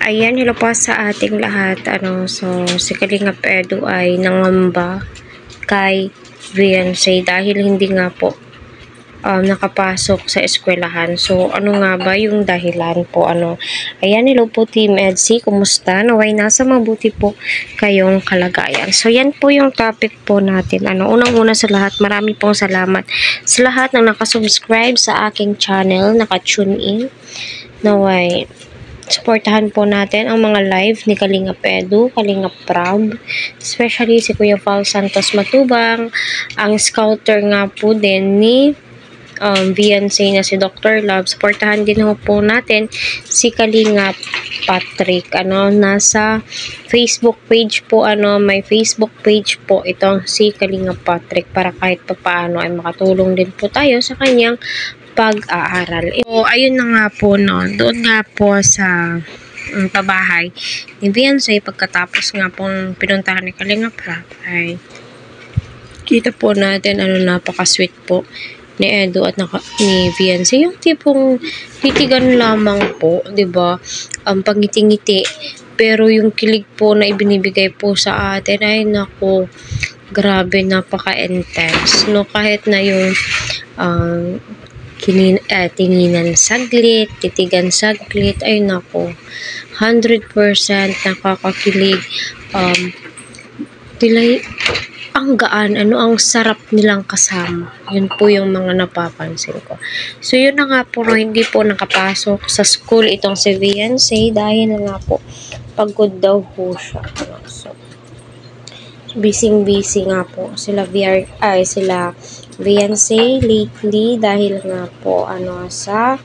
Ayan, hello po sa ating lahat. So, si Kalingap Edu ay nangamba kay Viancy dahil hindi nga po nakapasok sa eskwelahan. So, ano nga ba yung dahilan po? Ayan, hello po Team EDSI. Kumusta? Naway nasa mabuti po kayong kalagayan. So, yan po yung topic po natin. Unang-una sa lahat, marami pong salamat sa lahat ng nakasubscribe sa aking channel, naka-tune in. Naway supportahan po natin ang mga live ni Kalingap Edu, Kalingap Prab, especially si Kuya Val Santos Matubang, ang scouter nga po din ni Viancy na si Dr. Love. Supportahan din po natin si Kalingap Patrick. Nasa Facebook page po, may Facebook page po itong si Kalingap Patrick para kahit papaano ay makatulong din po tayo sa kanyang pag-aaral. So, ayun na nga po, doon nga po sa pabahay ni Viancy, pagkatapos nga pong pinuntahan ni Kalingap Prab, ay kita po natin, napaka-sweet po ni Edu at ni Viancy. Yung tipong titigan lamang po, 'di ba? Pangiti-ngiti, pero yung kilig po na ibinibigay po sa atin ay naku, grabe, napaka-intense. Kahit na yung tinginan saglit, titigan saglit, ay nako, 100% nakakakilig. Ang gaan, ang sarap nilang kasama. Yun po yung mga napapansin ko. So, yun na nga po, hindi po nakapasok sa school itong si Viancy dahil na nga po, pagod daw po siya. So, busy nga po sila Viancy lately dahil nga po sa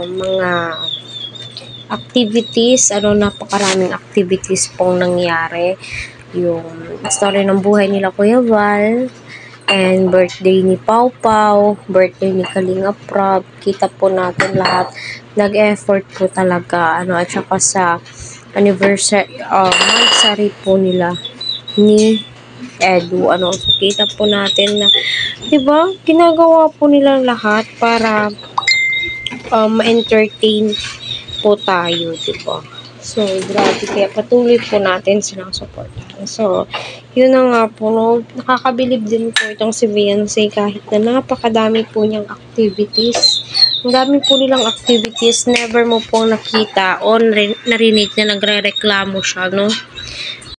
mga activities, napakaraming activities pong nangyari. Yung story ng buhay nila Kuya Val, and birthday ni Pau Pau, birthday ni Kalingap Prab. Kita po natin lahat nag-effort po talaga, at saka sa anniversary po nila ni Edu. So kita po natin na, 'di ba, ginagawa po nila lahat para ma-entertain po tayo, 'di ba? So, grabe, kaya patuloy po natin silang supportan. So, yun na nga po, nakakabilib din po itong si Viancy kahit na napakadami po niyang activities. Ang dami po nilang activities, never mo po nakita o narinig na nagre-reklamo siya,